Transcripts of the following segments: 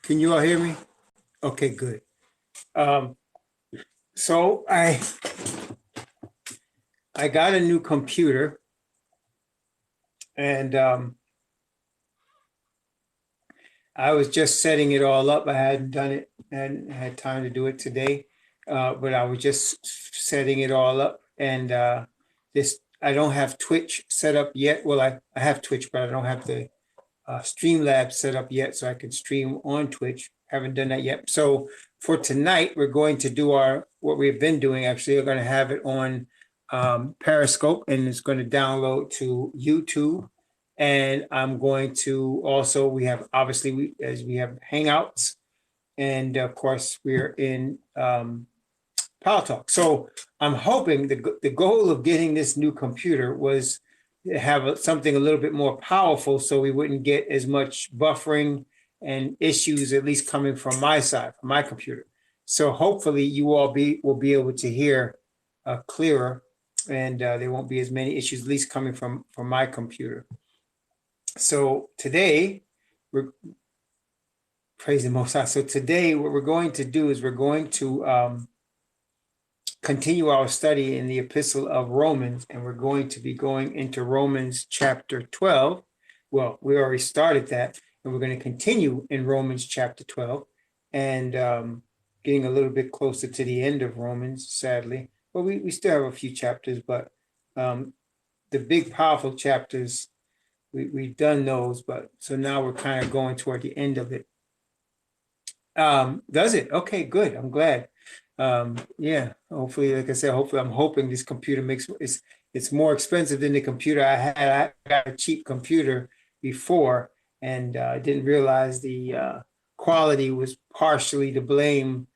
Can you all hear me? Okay, good. Um, so I got a new computer, and I was just setting it all up. I hadn't done it and had time to do it today, but I was just setting it all up. And this I don't have Twitch set up yet. Well, I have Twitch, but I don't have the Streamlabs set up yet, so I can stream on Twitch. Haven't done that yet. So for tonight, we're going to do what we've been doing. Actually, we're going to have it on Periscope, and it's going to download to YouTube. And I'm going to also, we have obviously we have Hangouts, and of course we're in Pal Talk. So I'm hoping the goal of getting this new computer was have something a little bit more powerful, so we wouldn't get as much buffering and issues, at least coming from my side, from my computer. So hopefully you all will be able to hear clearer, and there won't be as many issues, at least coming from my computer. So today, we're praising Most High. So today, what we're going to do is we're going to continue our study in the Epistle of Romans, and we're going to be going into Romans chapter 12. Well, we already started that, and we're going to continue in Romans chapter 12, and getting a little bit closer to the end of Romans, sadly. But we still have a few chapters, but the big, powerful chapters, we've done those, but so now we're kind of going toward the end of it. Does it? Okay, good. I'm glad. Yeah, hopefully, like I said, hopefully I'm hoping this computer it's more expensive than the computer I had. I got a cheap computer before, and I didn't realize the quality was partially to blame,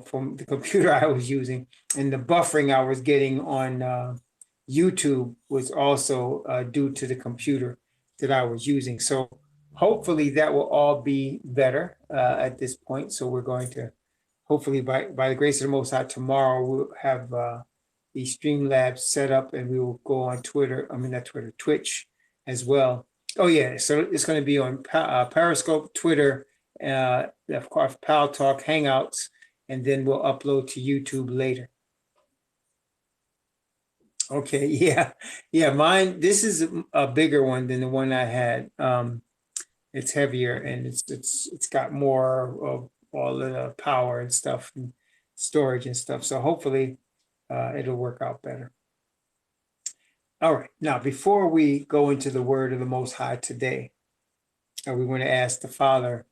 from the computer I was using, and the buffering I was getting on YouTube was also due to the computer that I was using. So hopefully that will all be better at this point. So we're going to, hopefully by the grace of the Most High, tomorrow we'll have the Streamlabs set up, and we will go on Twitch as well. Oh yeah, so it's going to be on Periscope, Twitter, of course, Pal Talk, Hangouts, and then we'll upload to YouTube later. Okay, yeah, mine. This is a bigger one than the one I had. It's heavier, and it's got more of all the power and stuff, and storage and stuff. So hopefully, it'll work out better. All right, now before we go into the word of the Most High today, we want to ask the Father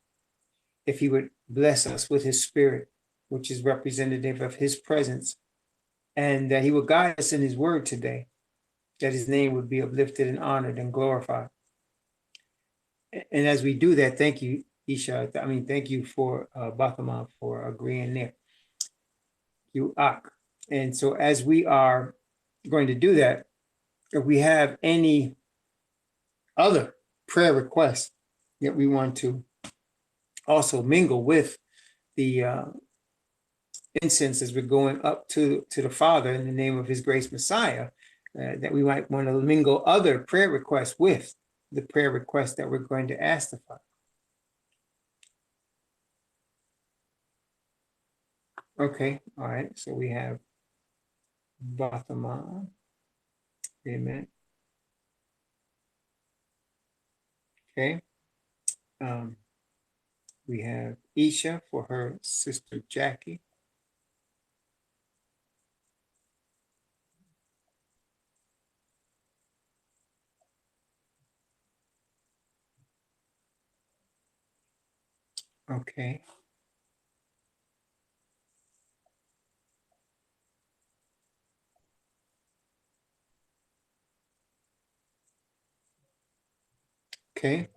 if He would bless us with His Spirit, which is representative of His presence, and that He would guide us in His word today, that His name would be uplifted and honored and glorified. And as we do that, thank you, Isha. Thank you for Bathama for agreeing there. You Ak. And so as we are going to do that, if we have any other prayer requests that we want to also mingle with the incense as we're going up to the Father in the name of His grace Messiah, that we might want to mingle other prayer requests with the prayer request that we're going to ask the Father. Okay, all right, so we have Bathama. Amen. Okay. We have Isha for her sister Jackie. Okay. Okay.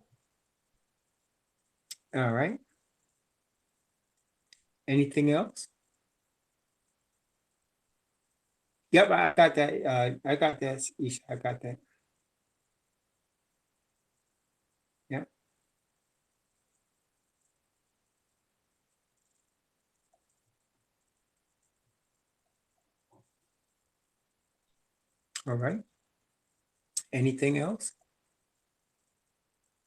All right. Anything else? Yep, I got that. I got that, Isha. I got that. Yep. All right. Anything else?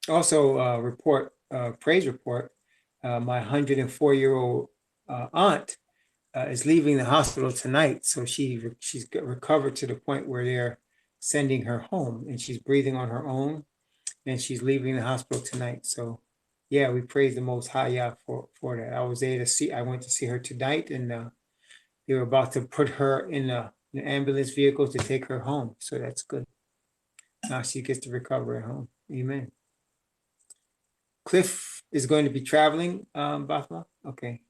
Also, praise report. my 104-year-old aunt is leaving the hospital tonight. So she's recovered to the point where they're sending her home, and she's breathing on her own, and she's leaving the hospital tonight. So yeah, we praise the Most High Yah for that. I went to see her tonight, and they were about to put her in an ambulance vehicle to take her home. So that's good. Now she gets to recover at home. Amen. Cliff is going to be traveling, Bathma? Okay.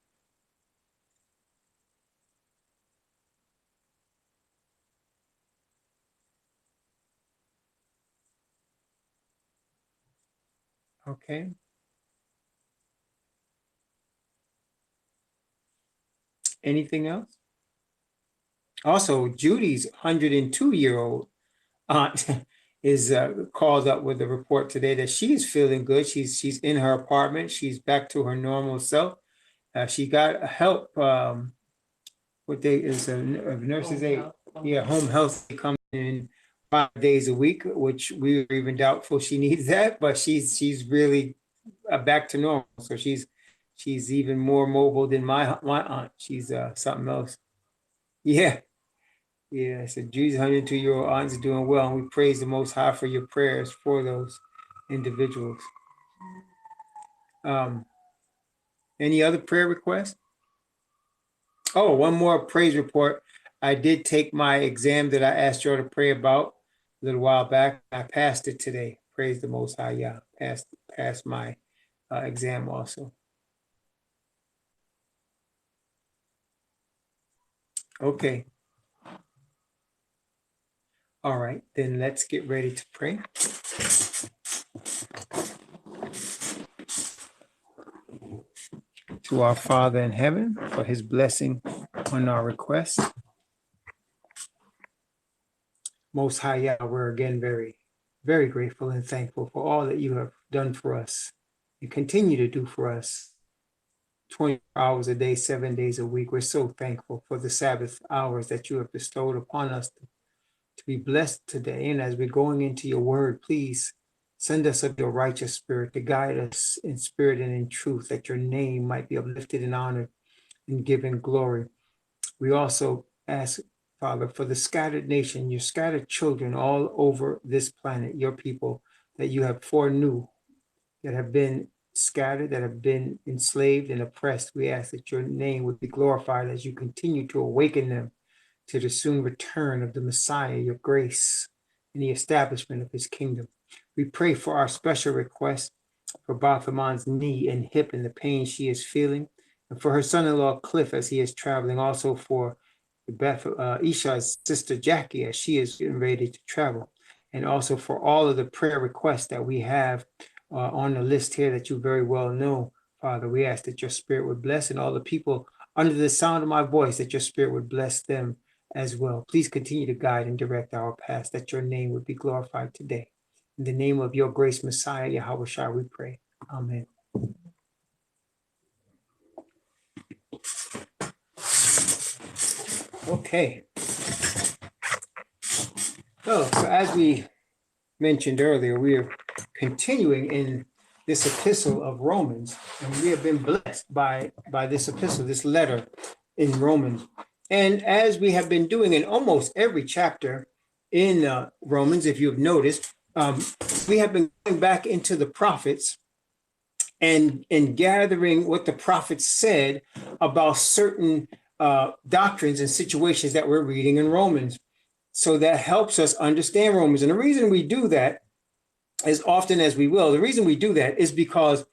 Okay. Anything else? Also, Judy's 102-year-old aunt is called up with a report today that she is feeling good. She's in her apartment. She's back to her normal self. She got help. What day is a nurse's aide? Yeah, home health comes in 5 days a week, which we were even doubtful she needs that, but she's really back to normal. So she's even more mobile than my aunt. She's something else. Yeah. Yeah, so Judy's 102-year-old aunt is doing well, and we praise the Most High for your prayers for those individuals. Any other prayer requests? Oh, one more praise report. I did take my exam that I asked you all to pray about a little while back. I passed it today. Praise the Most High Yah. Passed my exam also. Okay. All right, then let's get ready to pray. To our Father in heaven, for his blessing on our requests. Most High Yah, we're again very, very grateful and thankful for all that you have done for us and continue to do for us 20 hours a day, 7 days a week. We're so thankful for the Sabbath hours that you have bestowed upon us to be blessed today. And as we're going into your word, please send us of your righteous spirit to guide us in spirit and in truth, that your name might be uplifted and honored and given glory. We also ask, Father, for the scattered nation, your scattered children all over this planet, your people that you have foreknew, that have been scattered, that have been enslaved and oppressed. We ask that your name would be glorified as you continue to awaken them to the soon return of the Messiah, your grace, and the establishment of his kingdom. We pray for our special request for Beth Amon's knee and hip and the pain she is feeling, and for her son-in-law Cliff as he is traveling, also for Isha's sister Jackie as she is getting ready to travel, and also for all of the prayer requests that we have on the list here that you very well know. Father, we ask that your spirit would bless, and all the people under the sound of my voice, that your spirit would bless them as well. Please continue to guide and direct our paths, that your name would be glorified today. In the name of your grace, Messiah, Yahweh Shai, we pray. Amen. Okay. So as we mentioned earlier, we are continuing in this epistle of Romans, and we have been blessed by this epistle, this letter in Romans. And as we have been doing in almost every chapter in Romans, if you've noticed, we have been going back into the prophets and gathering what the prophets said about certain doctrines and situations that we're reading in Romans. So that helps us understand Romans. And the reason we do that, as often as we will, the reason we do that is because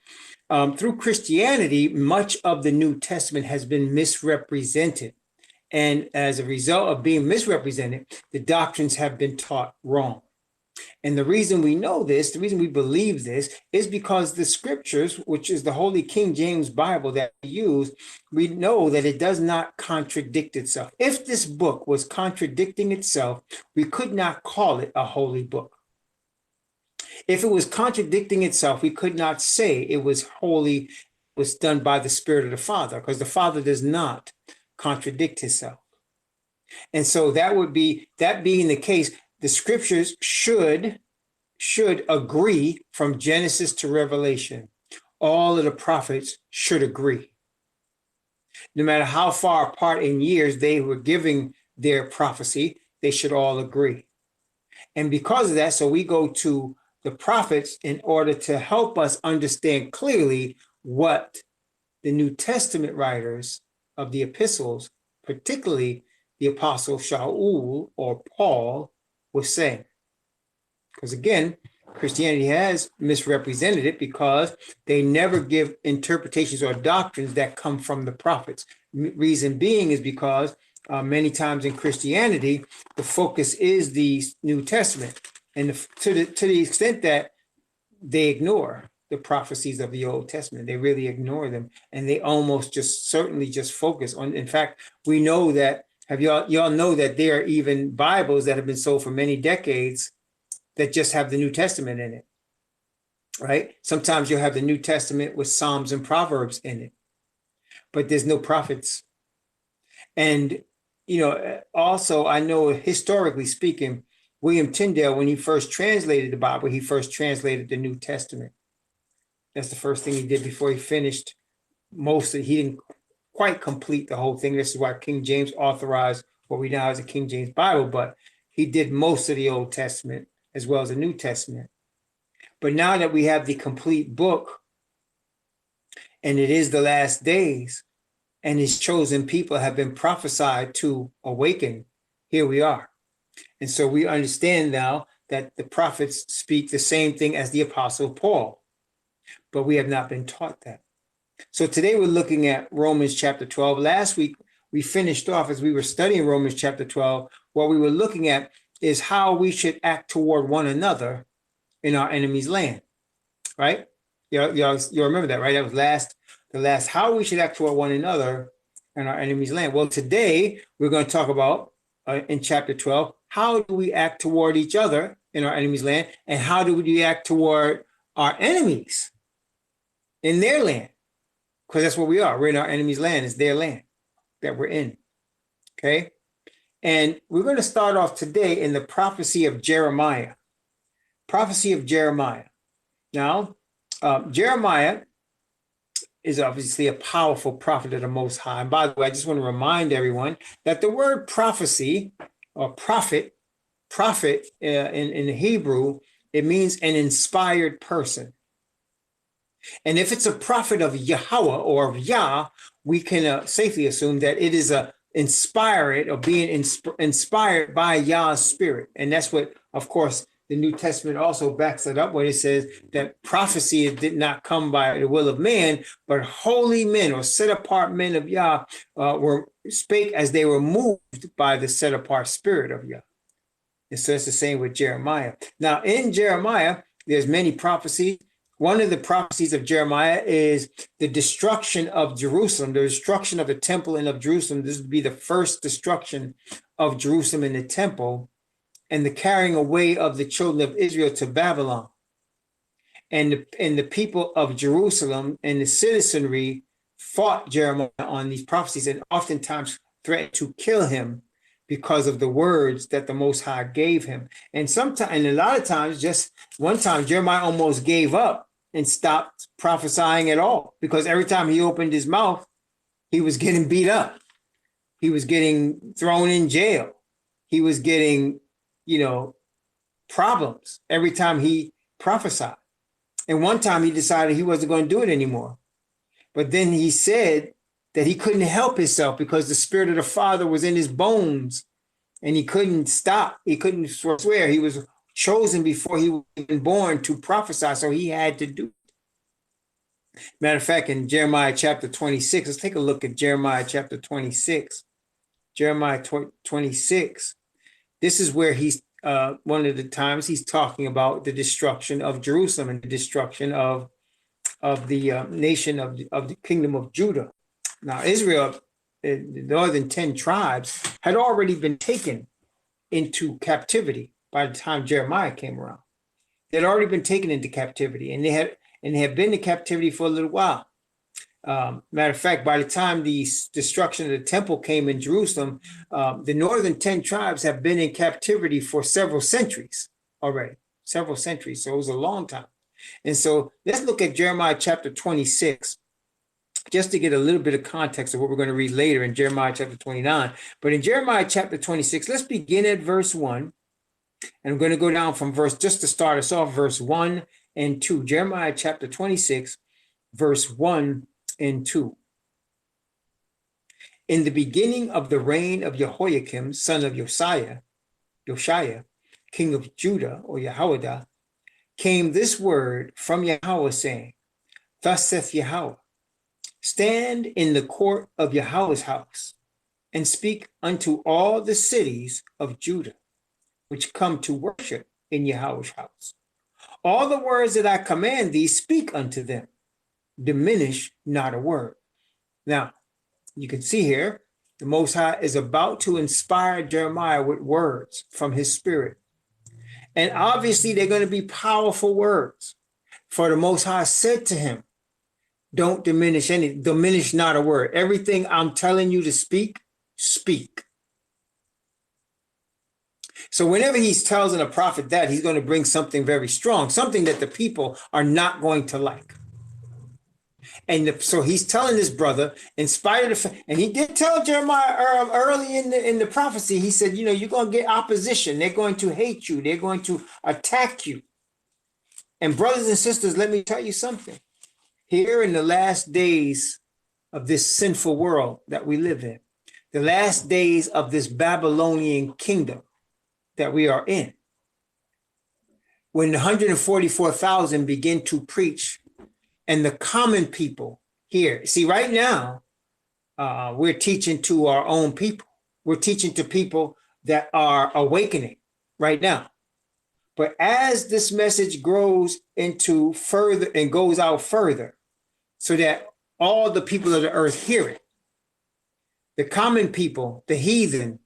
through Christianity, much of the New Testament has been misrepresented. And as a result of being misrepresented, the doctrines have been taught wrong. And the reason we know this, the reason we believe this, is because the scriptures, which is the Holy King James Bible that we use, we know that it does not contradict itself. If this book was contradicting itself, we could not call it a holy book. If it was contradicting itself, we could not say it was holy, was done by the Spirit of the Father, because the Father does not contradict himself. And so that being the case, the scriptures should agree from Genesis to Revelation. all of the prophets should agree. No matter how far apart in years they were giving their prophecy, they should all agree. And because of that, so we go to the prophets in order to help us understand clearly what the New Testament writers of the epistles, particularly the apostle Shaul or Paul, was saying. Because again, Christianity has misrepresented it because they never give interpretations or doctrines that come from the prophets. Reason being is because many times in Christianity, the focus is the New Testament. And to the extent that they ignore the prophecies of the Old Testament, they really ignore them. And they almost just certainly just focus on, in fact, we know that, y'all know that there are even Bibles that have been sold for many decades that just have the New Testament in it, right? Sometimes you'll have the New Testament with Psalms and Proverbs in it, but there's no prophets. And, also I know historically speaking, William Tyndale, when he first translated the Bible, he first translated the New Testament. That's the first thing he did before he finished most of it. He didn't quite complete the whole thing. This is why King James authorized what we now have as a King James Bible, but he did most of the Old Testament as well as the New Testament. But now that we have the complete book, and it is the last days, and his chosen people have been prophesied to awaken, here we are. And so we understand now that the prophets speak the same thing as the Apostle Paul, but we have not been taught that. So today we're looking at Romans chapter 12. Last week, we finished off as we were studying Romans chapter 12. What we were looking at is how we should act toward one another in our enemy's land, right? You remember that, right? That was the last how we should act toward one another in our enemy's land. Well, today we're going to talk about in chapter 12, how do we act toward each other in our enemy's land, and how do we act toward our enemies in their land? Because that's what we are. We're in our enemy's land. It's their land that we're in, okay? And we're going to start off today in the prophecy of Jeremiah. Prophecy of Jeremiah. Now, Jeremiah is obviously a powerful prophet of the Most High. And by the way, I just want to remind everyone that the word prophecy or prophet in Hebrew, it means an inspired person. And if it's a prophet of Yahweh or of Yah, we can safely assume that it is inspired or being inspired by Yah's spirit. And that's what, of course, the New Testament also backs it up when it says that prophecy did not come by the will of man, but holy men or set apart men of Yah spake as they were moved by the set apart spirit of Yah. And so it's the same with Jeremiah. Now in Jeremiah, there's many prophecies. One of the prophecies of Jeremiah is the destruction of Jerusalem, the destruction of the temple and of Jerusalem. This would be the first destruction of Jerusalem and the temple, and the carrying away of the children of Israel to Babylon. And the people of Jerusalem and the citizenry fought Jeremiah on these prophecies and oftentimes threatened to kill him because of the words that the Most High gave him. And a lot of times, just one time, Jeremiah almost gave up and stopped prophesying at all, because every time he opened his mouth, he was getting beat up. He was getting thrown in jail. He was getting, problems every time he prophesied. And one time he decided he wasn't going to do it anymore. But then he said that he couldn't help himself because the spirit of the Father was in his bones and he couldn't stop. He couldn't swear. He was chosen before he was even born to prophesy, so he had to do it. Matter of fact, in Jeremiah chapter 26, let's take a look at Jeremiah chapter 26. Jeremiah 26. This is where he's one of the times he's talking about the destruction of Jerusalem and the destruction of the nation of the kingdom of Judah. Now, Israel, the northern 10 tribes, had already been taken into captivity by the time Jeremiah came around. They had already been taken into captivity, and they had been in captivity for a little while. Matter of fact, by the time the destruction of the temple came in Jerusalem, the northern 10 tribes have been in captivity for several centuries already, several centuries. So it was a long time. And so let's look at Jeremiah chapter 26, just to get a little bit of context of what we're going to read later in Jeremiah chapter 29. But in Jeremiah chapter 26, let's begin at verse 1. And I'm going to go down from verse, just to start us off, verse 1 and 2. Jeremiah chapter 26, verse 1 and 2. In the beginning of the reign of Jehoiakim, son of Josiah, king of Judah, or Jehoiada, came this word from Yahweh, saying, Thus saith Yahweh, stand in the court of Yahweh's house, and speak unto all the cities of Judah, which come to worship in Yahweh's house. All the words that I command thee, speak unto them. Diminish not a word. Now, you can see here, the Most High is about to inspire Jeremiah with words from his spirit. And obviously, they're going to be powerful words. For the Most High said to him, don't diminish not a word. Everything I'm telling you to speak, speak. So whenever he tells a prophet that, he's going to bring something very strong, something that the people are not going to like. And so he's telling this brother, in spite of the fact, and he did tell Jeremiah early in the prophecy, he said, you know, you're going to get opposition. They're going to hate you. They're going to attack you. And brothers and sisters, let me tell you something. Here in the last days of this sinful world that we live in, the last days of this Babylonian kingdom that we are in, when the 144,000 begin to preach, and the common people here, see, right now, we're teaching to our own people. We're teaching to people that are awakening right now. But as this message grows into further and goes out further, so that all the people of the earth hear it, the common people, the heathen,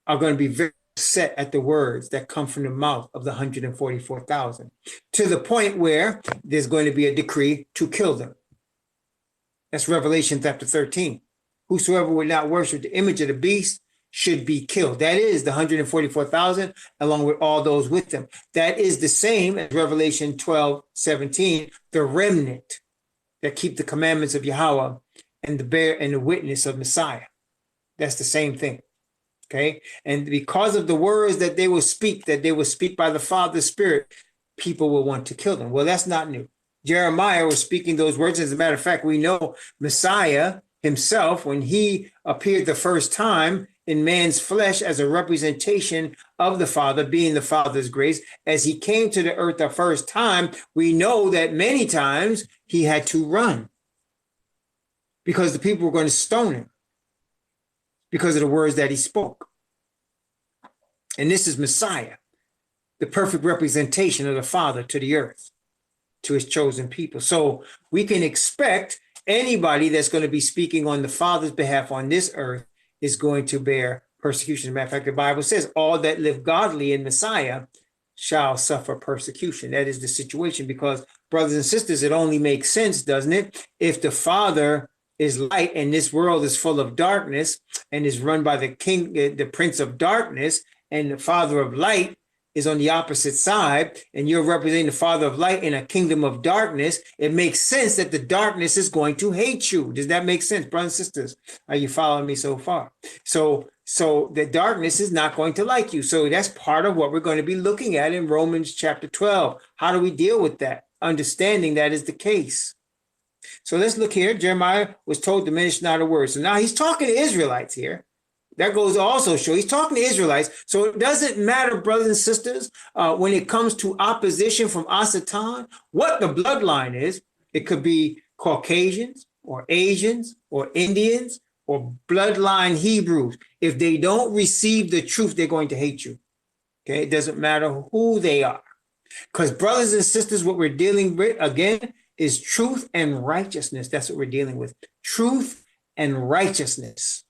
are going to be very upset at the words that come from the mouth of the 144,000, to the point where there's going to be a decree to kill them. That's Revelation chapter 13. Whosoever would not worship the image of the beast should be killed. That is the 144,000, along with all those with them. That is the same as Revelation 12:17, the remnant that keep the commandments of Yahweh and the witness of Messiah. That's the same thing. Okay. And because of the words that they will speak by the Father's Spirit, people will want to kill them. Well, that's not new. Jeremiah was speaking those words. As a matter of fact, we know Messiah himself, when he appeared the first time in man's flesh as a representation of the Father, being the Father's grace, as he came to the earth the first time, we know that many times he had to run because the people were going to stone him because of the words that he spoke. And this is Messiah, the perfect representation of the Father to the earth, to his chosen people. So we can expect anybody that's going to be speaking on the Father's behalf on this earth is going to bear persecution. As a matter of fact, the Bible says all that live godly in Messiah shall suffer persecution. That is the situation, because brothers and sisters, it only makes sense, doesn't it? If the Father is light and this world is full of darkness and is run by the king, the prince of darkness, and the Father of light is on the opposite side, and you're representing the Father of light in a kingdom of darkness, it makes sense that the darkness is going to hate you. Does that make sense, brothers and sisters? Are you following me so far? So the darkness is not going to like you. So that's part of what we're going to be looking at in Romans chapter 12. How do we deal with that? Understanding that is the case. So let's look here. Jeremiah was told, diminish not a word. So now he's talking to Israelites here. That goes to also show he's talking to Israelites. So it doesn't matter, brothers and sisters, when it comes to opposition from Asatan, what the bloodline is. It could be Caucasians or Asians or Indians or bloodline Hebrews. If they don't receive the truth, they're going to hate you. Okay, it doesn't matter who they are. Because brothers and sisters, what we're dealing with, again, is truth and righteousness. That's what we're dealing with. Truth and righteousness.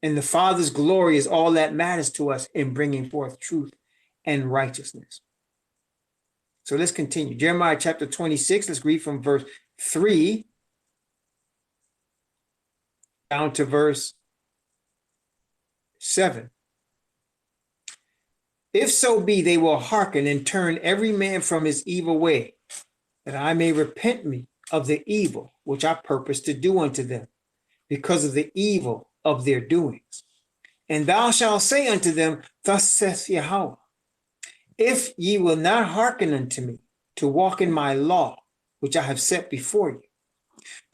And the Father's glory is all that matters to us in bringing forth truth and righteousness. So let's continue. Jeremiah chapter 26, let's read from verse 3 down to verse 7. If so be they will hearken and turn every man from his evil way, that I may repent me of the evil which I purpose to do unto them, because of the evil of their doings. And thou shalt say unto them, Thus saith Yahweh, if ye will not hearken unto me, to walk in my law, which I have set before you,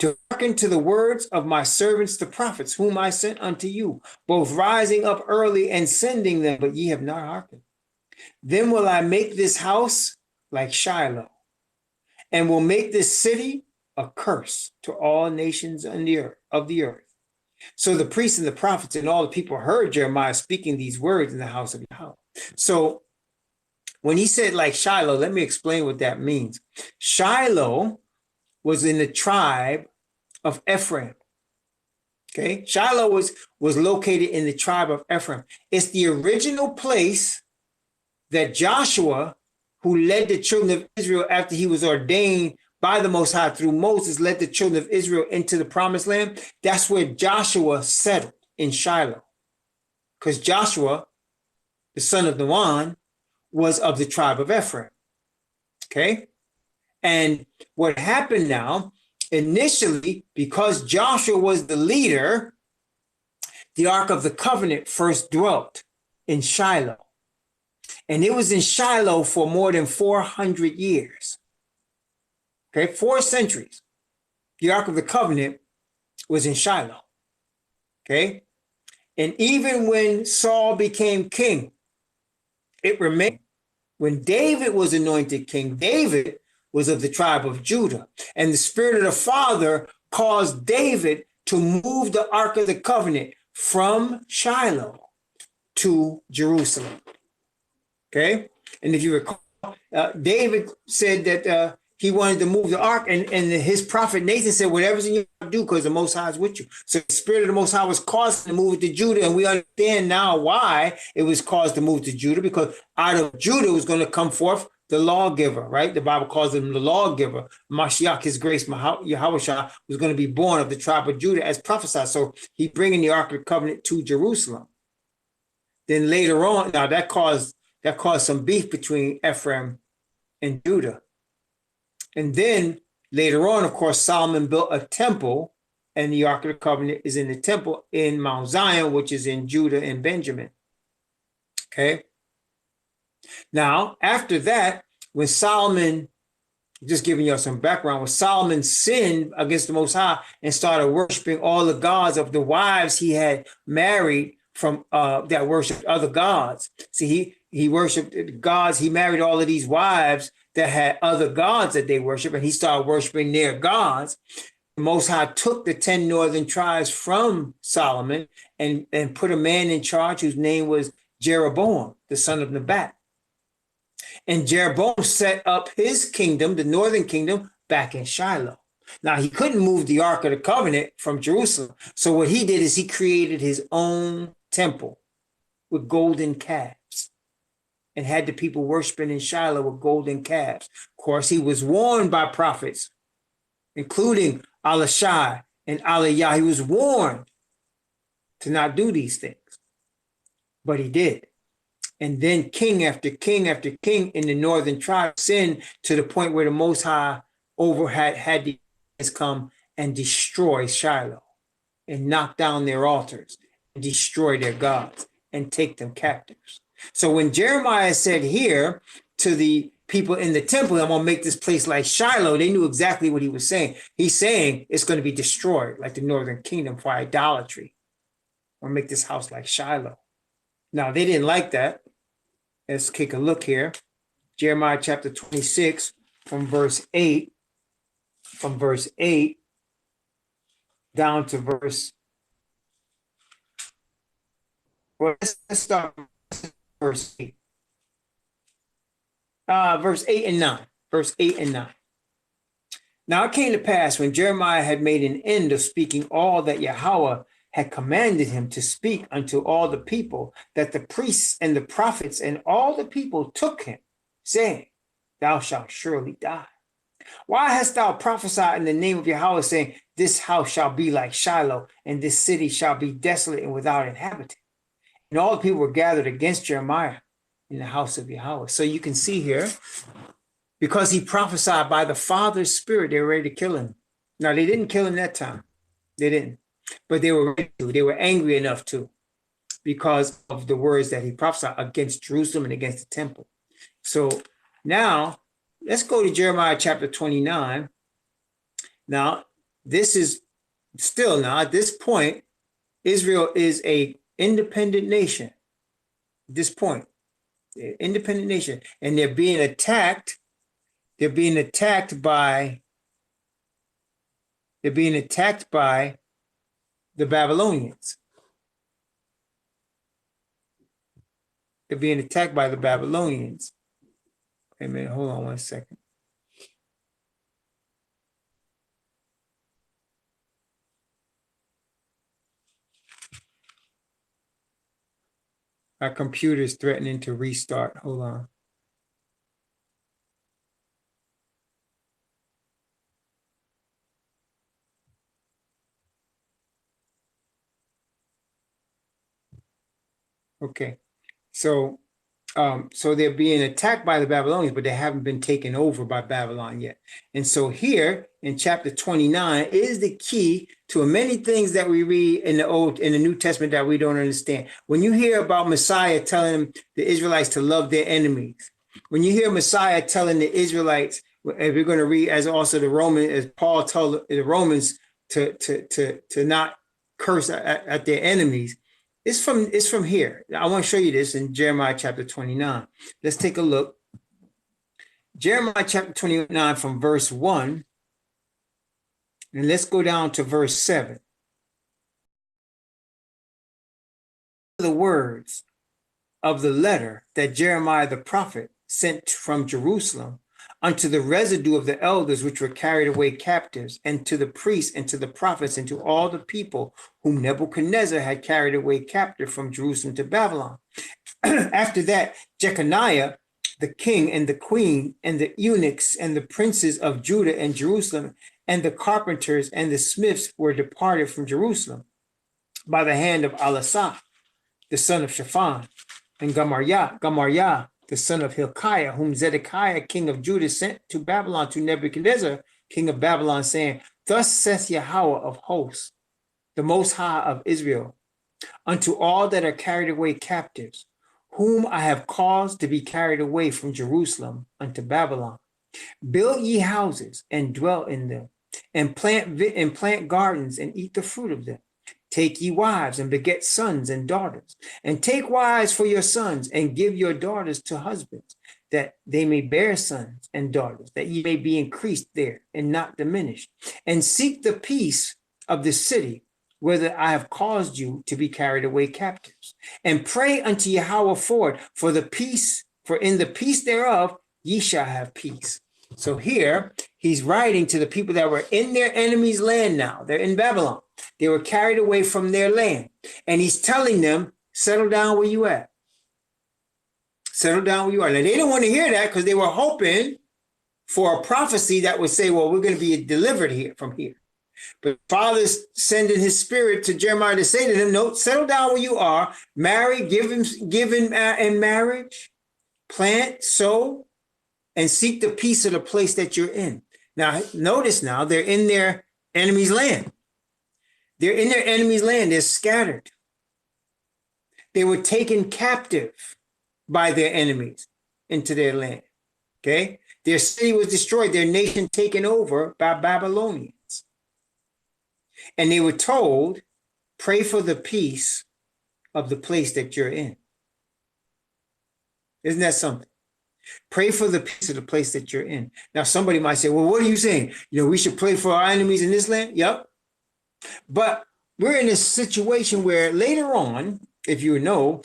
to hearken to the words of my servants the prophets, whom I sent unto you, both rising up early and sending them, but ye have not hearkened, then will I make this house like Shiloh, and will make this city a curse to all nations of the earth. So the priests and the prophets and all the people heard Jeremiah speaking these words in the house of Yahweh. So when he said like Shiloh, let me explain what that means. Shiloh was in the tribe of Ephraim. Okay, Shiloh was located in the tribe of Ephraim. It's the original place that Joshua, who led the children of Israel after he was ordained by the Most High through Moses, led the children of Israel into the promised land. That's where Joshua settled, in Shiloh. Because Joshua, the son of Nun, was of the tribe of Ephraim. Okay? And what happened now, initially, because Joshua was the leader, the Ark of the Covenant first dwelt in Shiloh. And it was in Shiloh for more than 400 years. Okay, 4 centuries. The Ark of the Covenant was in Shiloh. Okay? And even when Saul became king, it remained. When David was anointed king, David was of the tribe of Judah. And the Spirit of the Father caused David to move the Ark of the Covenant from Shiloh to Jerusalem. Okay? And if you recall, David said that he wanted to move the ark, and his prophet Nathan said, whatever's in you do, because the Most High is with you. So the Spirit of the Most High was caused to move it to Judah, and we understand now why it was caused to move to Judah, because out of Judah was going to come forth the lawgiver, right? The Bible calls him the lawgiver. Mashiach, his grace, Yahushua, was going to be born of the tribe of Judah as prophesied. So he bringing the Ark of the Covenant to Jerusalem. Then later on, now that caused some beef between Ephraim and Judah. And then later on, of course, Solomon built a temple, and the Ark of the Covenant is in the temple in Mount Zion, which is in Judah and Benjamin. Okay. Now, after that, when Solomon, just giving you some background, when Solomon sinned against the Most High and started worshiping all the gods of the wives he had married from that worshiped other gods. See, he worshiped gods. He married all of these wives that had other gods that they worship, and he started worshiping their gods. The Most High took the 10 northern tribes from Solomon and put a man in charge whose name was Jeroboam, the son of Nebat. And Jeroboam set up his kingdom, the northern kingdom, back in Shiloh. Now, he couldn't move the Ark of the Covenant from Jerusalem. So what he did is he created his own temple with golden calves and had the people worshiping in Shiloh with golden calves. Of course, he was warned by prophets, including Alashai and Aliyah. He was warned to not do these things, but he did. And then king after king after king in the northern tribe sinned to the point where the Most High had the come and destroy Shiloh and knock down their altars and destroy their gods and take them captives. So when Jeremiah said here to the people in the temple, I'm going to make this place like Shiloh, they knew exactly what he was saying. He's saying it's going to be destroyed like the northern kingdom for idolatry. I'm going to make this house like Shiloh. Now, they didn't like that. Let's take a look here. Jeremiah chapter 26 from verse 8. From verse 8 down to verse, well, let's start with verse 8. Verse 8 and 9. Verse 8 and 9. Now it came to pass when Jeremiah had made an end of speaking all that Yahweh had commanded him to speak unto all the people, that the priests and the prophets and all the people took him, saying, Thou shalt surely die. Why hast thou prophesied in the name of Yahweh, saying, This house shall be like Shiloh, and this city shall be desolate and without inhabitant? And all the people were gathered against Jeremiah in the house of Yahweh. So you can see here, because he prophesied by the Father's Spirit, they were ready to kill him. Now, they didn't kill him that time. They didn't. But they were ready to. They were angry enough to, because of the words that he prophesied against Jerusalem and against the temple. So now, let's go to Jeremiah chapter 29. Now, this is still now, at this point, Israel is a independent nation. At this point, independent nation, and they're being attacked. They're being attacked by the Babylonians. They're being attacked by the Babylonians. Wait a minute, hold on one second. Our computer is threatening to restart. Hold on. Okay, so they're being attacked by the Babylonians, but they haven't been taken over by Babylon yet. And so here in chapter 29 is the key to many things that we read in the New Testament that we don't understand. When you hear about Messiah telling the Israelites to love their enemies, when you hear Messiah telling the Israelites, and we're going to read as also the Romans, as Paul told the Romans to not curse at their enemies. It's from here. I want to show you this in Jeremiah chapter 29. Let's take a look. Jeremiah chapter 29 from verse 1. And let's go down to verse 7. The words of the letter that Jeremiah the prophet sent from Jerusalem unto the residue of the elders which were carried away captives, and to the priests and to the prophets and to all the people whom Nebuchadnezzar had carried away captive from Jerusalem to Babylon. After that, Jeconiah, the king and the queen and the eunuchs and the princes of Judah and Jerusalem and the carpenters and the smiths were departed from Jerusalem by the hand of Elasah, the son of Shaphan, and Gamariah, the son of Hilkiah, whom Zedekiah, king of Judah, sent to Babylon to Nebuchadnezzar, king of Babylon, saying, Thus saith Yahweh of hosts, the Most High of Israel, unto all that are carried away captives, whom I have caused to be carried away from Jerusalem unto Babylon. Build ye houses and dwell in them, and plant gardens and eat the fruit of them. Take ye wives and beget sons and daughters, and take wives for your sons, and give your daughters to husbands, that they may bear sons and daughters, that ye may be increased there and not diminished. And seek the peace of the city, whither I have caused you to be carried away captives. And pray unto Yahweh for it, for in the peace thereof ye shall have peace. So here he's writing to the people that were in their enemy's land now. They're in Babylon. They were carried away from their land. And he's telling them, settle down where you at. Settle down where you are. Now, they don't want to hear that because they were hoping for a prophecy that would say, well, we're going to be delivered here from here. But Father's sending his spirit to Jeremiah to say to them, no, settle down where you are. Marry, give him in marriage, plant, sow, and seek the peace of the place that you're in. Now, notice now, they're in their enemy's land. They're in their enemy's land. They're scattered. They were taken captive by their enemies into their land. Okay? Their city was destroyed. Their nation taken over by Babylonians. And they were told, pray for the peace of the place that you're in. Isn't that something? Pray for the peace of the place that you're in. Now, somebody might say, well, what are you saying? We should pray for our enemies in this land? Yep. But we're in a situation where later on, if you know,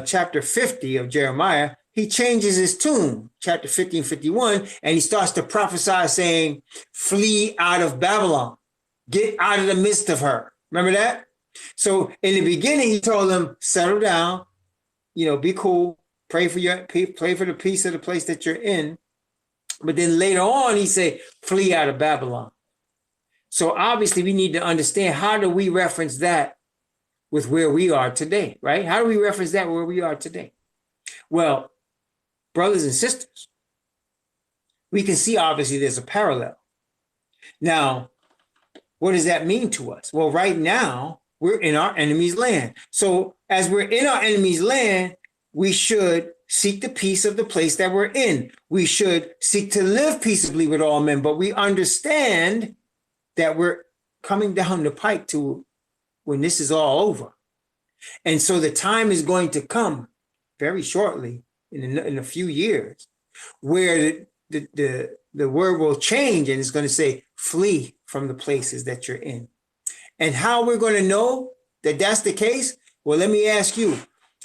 chapter 50 of Jeremiah, he changes his tune, chapter 50 and 51, and he starts to prophesy saying, flee out of Babylon, get out of the midst of her. Remember that? So in the beginning, he told them, settle down, be cool, pray for the peace of the place that you're in. But then later on, he said, flee out of Babylon. So obviously we need to understand, how do we reference that with where we are today, right? How do we reference that where we are today? Well, brothers and sisters. We can see obviously there's a parallel. Now, what does that mean to us? Well, right now, we're in our enemy's land. So as we're in our enemy's land, we should seek the peace of the place that we're in. We should seek to live peaceably with all men, but we understand that we're coming down the pike to when this is all over. And so the time is going to come very shortly, in a few years, where the word will change and it's going to say, flee from the places that you're in. And how we're going to know that that's the case? Well, let me ask you,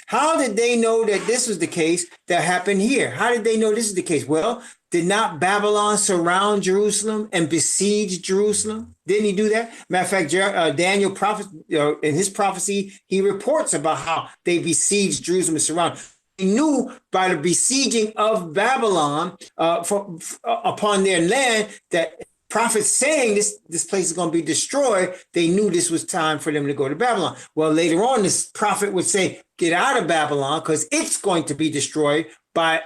how did they know that this was the case that happened here? How did they know this is the case? Well, did not Babylon surround Jerusalem and besiege Jerusalem? Didn't he do that? Matter of fact, Daniel in his prophecy, he reports about how they besieged Jerusalem and surrounded. They knew by the besieging of Babylon upon their land that prophets saying this place is going to be destroyed, they knew this was time for them to go to Babylon. Well, later on, this prophet would say, get out of Babylon because it's going to be destroyed by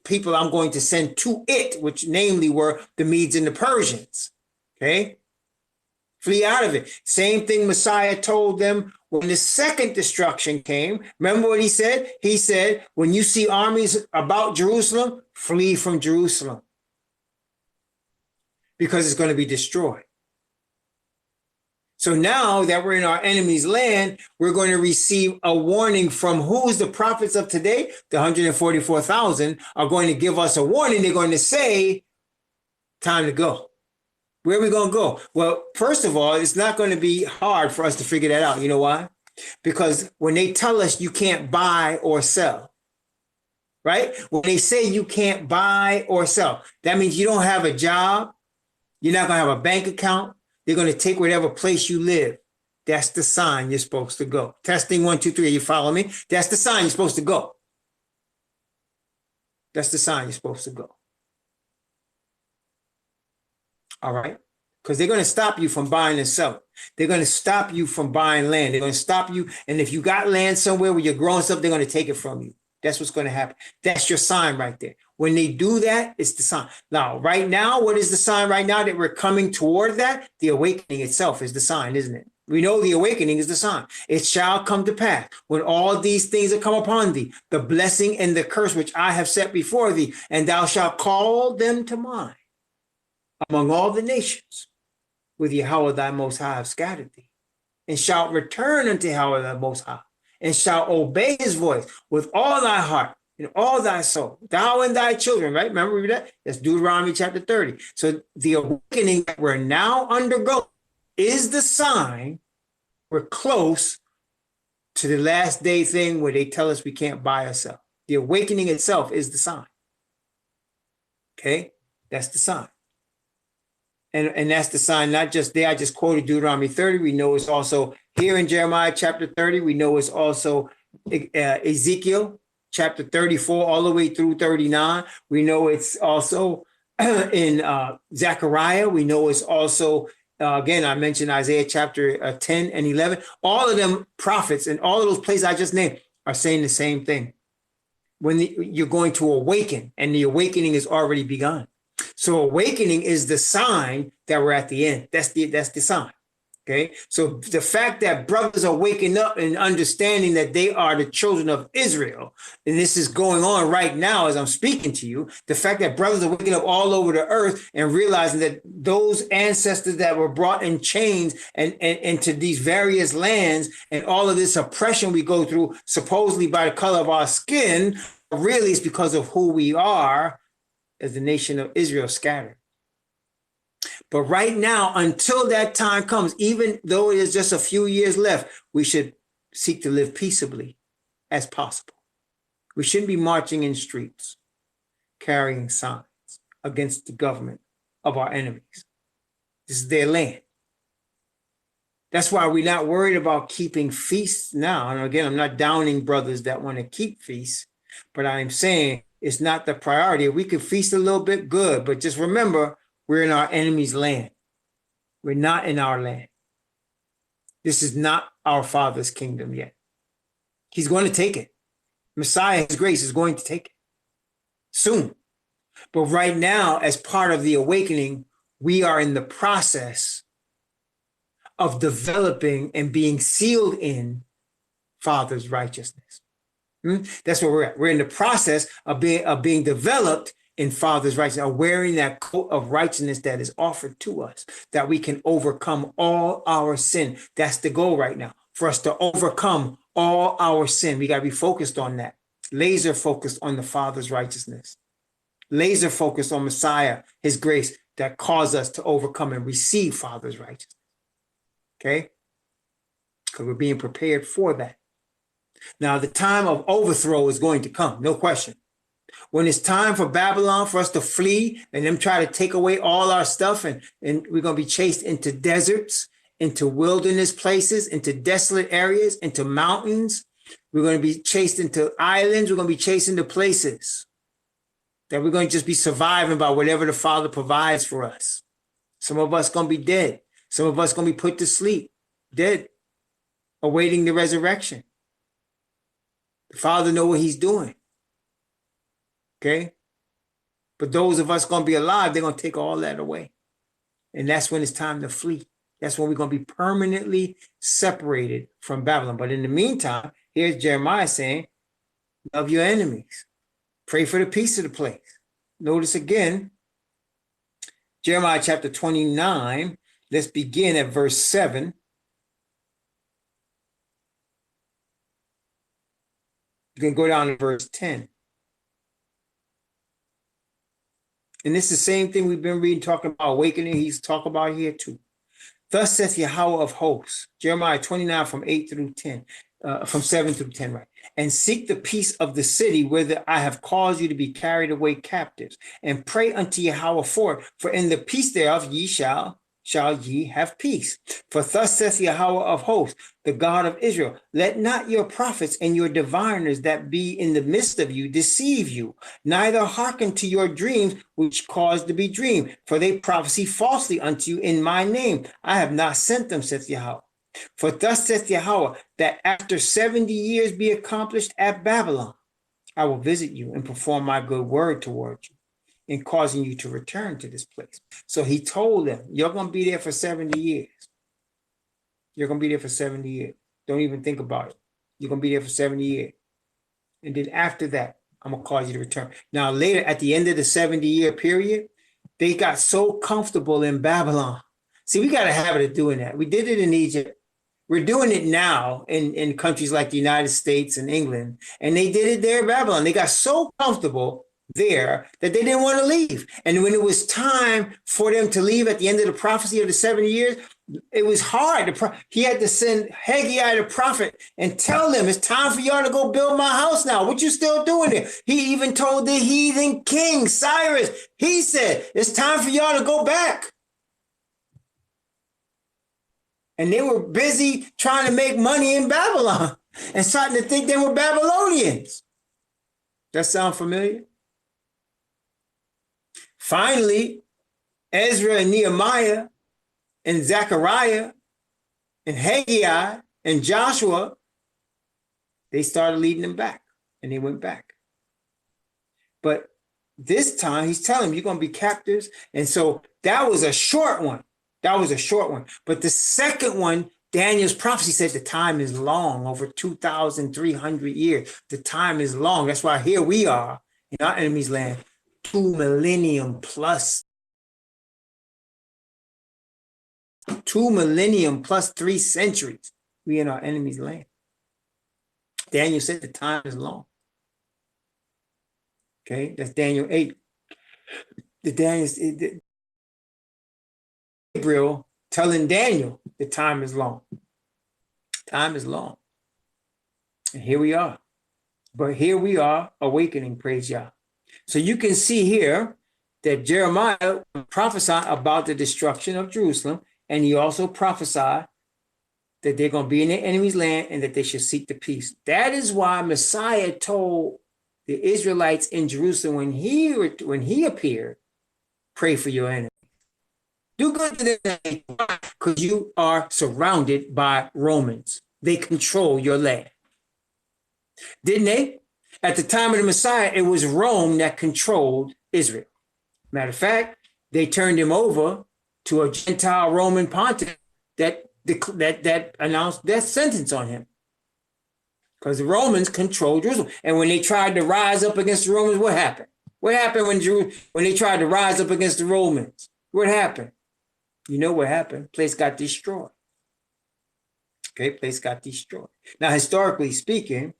people I'm going to send to it, which namely were the Medes and the Persians. Okay? Flee out of it. Same thing Messiah told them when the second destruction came. Remember what he said? He said, when you see armies about Jerusalem, flee from Jerusalem, because it's going to be destroyed. So now that we're in our enemy's land, we're going to receive a warning from who's the prophets of today? The 144,000 are going to give us a warning. They're going to say, time to go. Where are we going to go? Well, first of all, it's not going to be hard for us to figure that out. You know why? Because when they tell us you can't buy or sell, right? When they say you can't buy or sell, that means you don't have a job. You're not going to have a bank account. They're going to take whatever place you live. That's the sign you're supposed to go. Testing 1, 2, 3. You follow me? That's the sign you're supposed to go. That's the sign you're supposed to go. All right? Because they're going to stop you from buying and selling. They're going to stop you from buying land. They're going to stop you. And if you got land somewhere where you're growing stuff, they're going to take it from you. That's what's going to happen. That's your sign right there. When they do that, it's the sign. Now, right now, what is the sign right now that we're coming toward that? The awakening itself is the sign, isn't it? We know the awakening is the sign. It shall come to pass when all these things have come upon thee, the blessing and the curse which I have set before thee, and thou shalt call them to mind among all the nations, with Yahweh thy Most High have scattered thee, and shalt return unto Yahweh thy Most High, and shalt obey his voice with all thy heart and all thy soul, thou and thy children, right? Remember that? That's Deuteronomy chapter 30. So the awakening that we're now undergoing is the sign we're close to the last day thing where they tell us we can't buy or sell. The awakening itself is the sign. Okay? That's the sign. And that's the sign, not just there. I just quoted Deuteronomy 30. We know it's also here in Jeremiah chapter 30. We know it's also Ezekiel chapter 34 all the way through 39. We know it's also in Zechariah. We know it's also, again, I mentioned Isaiah chapter 10 and 11. All of them prophets and all of those places I just named are saying the same thing. When you're going to awaken, and the awakening is already begun. So awakening is the sign that we're at the end. That's the sign. Okay. So the fact that brothers are waking up and understanding that they are the children of Israel, and this is going on right now as I'm speaking to you, the fact that brothers are waking up all over the earth and realizing that those ancestors that were brought in chains and into these various lands and all of this oppression we go through supposedly by the color of our skin, really is because of who we are as the nation of Israel scattered. But right now, until that time comes, even though it is just a few years left, we should seek to live peaceably as possible. We shouldn't be marching in streets, carrying signs against the government of our enemies. This is their land. That's why we're not worried about keeping feasts now. And again, I'm not downing brothers that want to keep feasts, but I'm saying it's not the priority. We could feast a little bit, good, but just remember, we're in our enemy's land. We're not in our land. This is not our Father's kingdom yet. He's going to take it. Messiah, his grace, is going to take it. soon. But right now, as part of the awakening, we are in the process of developing and being sealed in Father's righteousness. That's where we're at. We're in the process of being developed in Father's righteousness, of wearing that coat of righteousness that is offered to us, that we can overcome all our sin. That's the goal right now, for us to overcome all our sin. We got to be focused on that, laser focused on the Father's righteousness, laser focused on Messiah, his grace that caused us to overcome and receive Father's righteousness. Okay? Because we're being prepared for that. Now, the time of overthrow is going to come, no question. When it's time for Babylon, for us to flee and them try to take away all our stuff, and we're going to be chased into deserts, into wilderness places, into desolate areas, into mountains. We're going to be chased into islands. We're going to be chased into places that we're going to just be surviving by whatever the Father provides for us. Some of us going to be dead. Some of us going to be put to sleep, dead, awaiting the resurrection. The Father knows what he's doing. Okay? But those of us going to be alive, they're going to take all that away. And that's when it's time to flee. That's when we're going to be permanently separated from Babylon. But in the meantime, here's Jeremiah saying, love your enemies. Pray for the peace of the place. Notice again, Jeremiah chapter 29. Let's begin at verse 7. You can go down to verse 10. And this is the same thing we've been reading, talking about awakening. He's talking about here too. Thus saith Yahweh of hosts, Jeremiah 29 from 8 through 10, from 7 through 10, right? And seek the peace of the city whither I have caused you to be carried away captives, and pray unto Yahweh for in the peace thereof shall ye have peace. For thus saith Yahweh of hosts, the God of Israel, let not your prophets and your diviners that be in the midst of you deceive you, neither hearken to your dreams which cause to be dreamed, for they prophesy falsely unto you in my name. I have not sent them, saith Yahweh. For thus saith Yahweh, that after 70 years be accomplished at Babylon, I will visit you and perform my good word toward you, in causing you to return to this place. So he told them, you're going to be there for 70 years. You're going to be there for 70 years. Don't even think about it. You're going to be there for 70 years. And then after that, I'm going to cause you to return. Now, later, at the end of the 70-year period, they got so comfortable in Babylon. See, we got a habit of doing that. We did it in Egypt. We're doing it now in countries like the United States and England. And they did it there in Babylon. They got so comfortable there that they didn't want to leave. And when it was time for them to leave at the end of the prophecy of the 70 years, it was hard. He had to send Haggai the prophet and tell them, it's time for y'all to go build my house now. What you still doing there? He even told the heathen king, Cyrus, he said, it's time for y'all to go back. And they were busy trying to make money in Babylon and starting to think they were Babylonians. That sound familiar? Finally, Ezra and Nehemiah and Zechariah and Haggai and Joshua, they started leading them back, and they went back. But this time, he's telling them, you're going to be captives. And so that was a short one. That was a short one. But the second one, Daniel's prophecy said the time is long, over 2,300 years. The time is long. That's why here we are in our enemy's land, 2 millennium plus. 2 millennium plus 3 centuries. We in our enemy's land. Daniel said the time is long. Okay, that's Daniel 8. Gabriel telling Daniel the time is long. Time is long. And here we are. But here we are awakening, praise Yah. So you can see here that Jeremiah prophesied about the destruction of Jerusalem, and he also prophesied that they're going to be in their enemy's land and that they should seek the peace. That is why Messiah told the Israelites in Jerusalem when he appeared, pray for your enemies. Do good to them because you are surrounded by Romans. They control your land. Didn't they? At the time of the Messiah, it was Rome that controlled Israel. Matter of fact, they turned him over to a Gentile Roman pontiff that announced death sentence on him. Because the Romans controlled Jerusalem. And when they tried to rise up against the Romans, what happened? What happened when they tried to rise up against the Romans? What happened? You know what happened? Place got destroyed. Okay, place got destroyed. Now, historically speaking,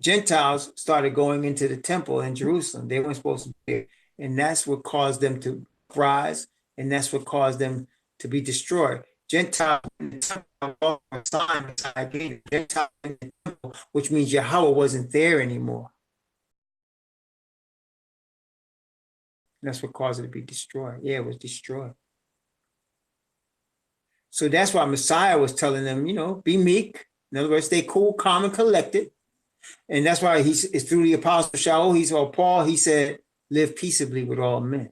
Gentiles started going into the temple in Jerusalem. They weren't supposed to be there. And that's what caused them to rise, and that's what caused them to be destroyed. Gentiles in the temple, Gentiles in the temple, which means Yahweh wasn't there anymore. That's what caused it to be destroyed. Yeah, it was destroyed. So that's why Messiah was telling them, be meek. In other words, stay cool, calm, and collected. And that's why it's through the apostle Shaul, Paul, he said, live peaceably with all men.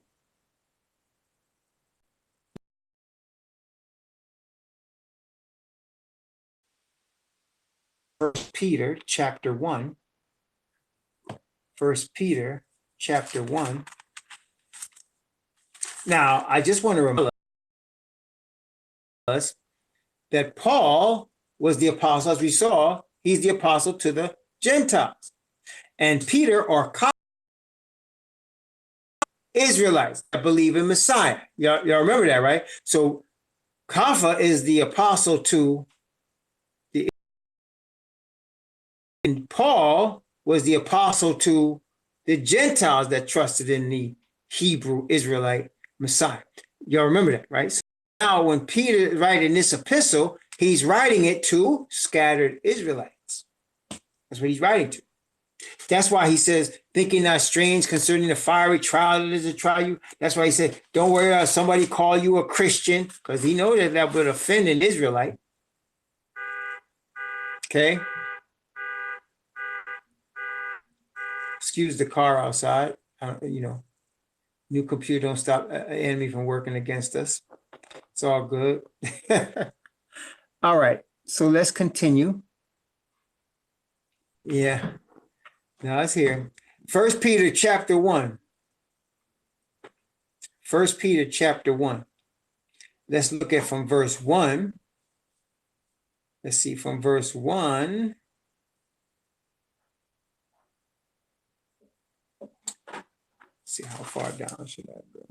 First Peter chapter 1. First Peter chapter 1. Now, I just want to remind us that Paul was the apostle, as we saw, he's the apostle to the Gentiles. And Peter or Israelites that believe in Messiah. Y'all remember that, right? So Kepha is the apostle to the, and Paul was the apostle to the Gentiles that trusted in the Hebrew Israelite Messiah. Y'all remember that, right? So now when Peter is writing this epistle, he's writing it to scattered Israelites. That's what he's writing to. That's why he says, thinking not strange concerning the fiery trial that is to try you. That's why he said, don't worry about somebody call you a Christian, because he knows that would offend an Israelite. Okay. Excuse the car outside. New computer don't stop an enemy from working against us. It's all good. All right. So let's continue. Yeah. Now it's here. First Peter chapter 1. First Peter chapter 1. Let's look at from verse 1. Let's see from verse 1. Let's see how far down should I go.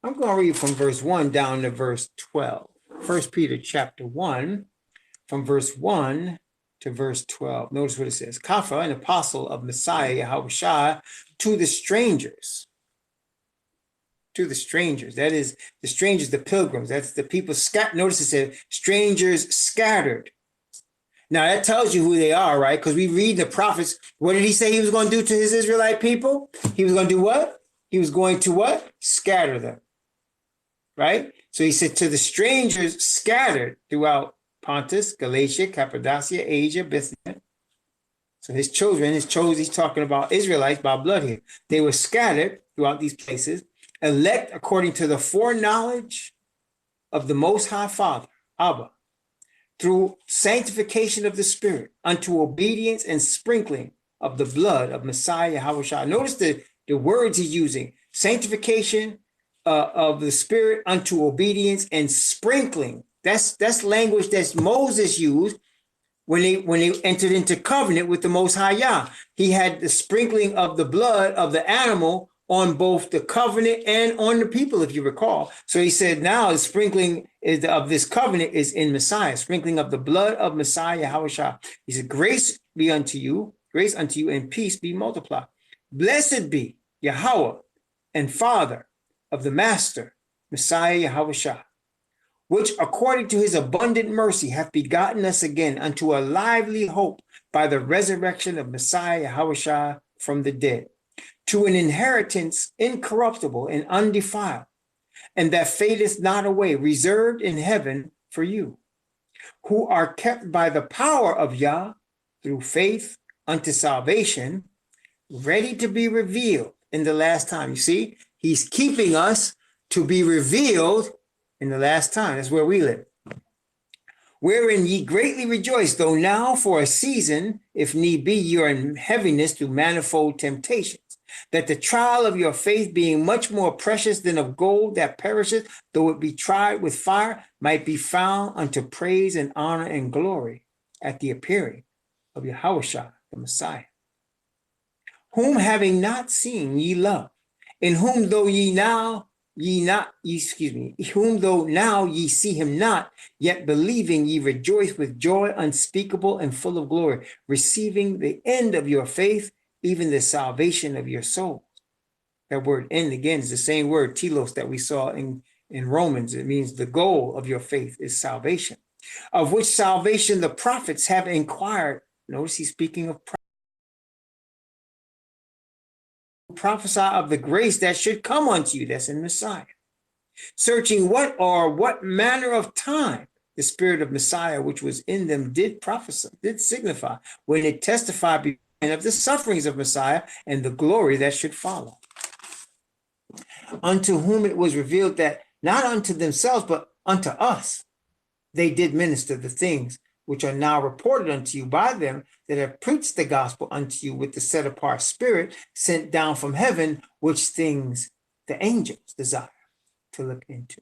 I'm going to read from verse 1 down to verse 12. First Peter chapter 1. From verse 1 to verse 12. Notice what it says. Kepha, an apostle of Messiah, Yahushua, to the strangers. To the strangers. That is, the strangers, the pilgrims. That's the people scattered. Notice it said, strangers scattered. Now, that tells you who they are, right? Because we read the prophets. What did he say he was going to do to his Israelite people? He was going to do what? He was going to what? Scatter them. Right? So he said, to the strangers scattered throughout Pontus, Galatia, Cappadocia, Asia, Bithynia. So his children, he's talking about Israelites by blood here. They were scattered throughout these places, elect according to the foreknowledge of the Most High Father, Abba, through sanctification of the Spirit, unto obedience and sprinkling of the blood of Messiah Yahushua. Notice the words he's using. Sanctification of the Spirit unto obedience and sprinkling. That's language that Moses used when they entered into covenant with the Most High Yah. He had the sprinkling of the blood of the animal on both the covenant and on the people, if you recall. So he said now the sprinkling of this covenant is in Messiah, sprinkling of the blood of Messiah Yahushua. He said, grace unto you, and peace be multiplied. Blessed be Yahweh and Father of the Master, Messiah Yahushua, which according to his abundant mercy hath begotten us again unto a lively hope by the resurrection of Messiah Yahushua from the dead, to an inheritance incorruptible and undefiled, and that fadeth not away, reserved in heaven for you, who are kept by the power of Yah through faith unto salvation, ready to be revealed in the last time. You see, he's keeping us to be revealed in the last time. That's where we live. wherein ye greatly rejoice, though now for a season, if need be, you are in heaviness through manifold temptations, that the trial of your faith, being much more precious than of gold that perisheth, though it be tried with fire, might be found unto praise and honor and glory at the appearing of Yahushua, the Messiah, whom having not seen ye love, in whom though whom though now ye see him not, yet believing ye rejoice with joy unspeakable and full of glory, receiving the end of your faith, even the salvation of your souls. That word end again is the same word, telos, that we saw in Romans. It means the goal of your faith is salvation, of which salvation the prophets have inquired. Notice he's speaking of prophesy of the grace that should come unto you, that's in Messiah, searching what manner of time the spirit of Messiah which was in them did prophesy, did signify, when it testified of the sufferings of Messiah and the glory that should follow, unto whom it was revealed that not unto themselves but unto us they did minister the things which are now reported unto you by them that have preached the gospel unto you with the set apart spirit sent down from heaven, which things the angels desire to look into.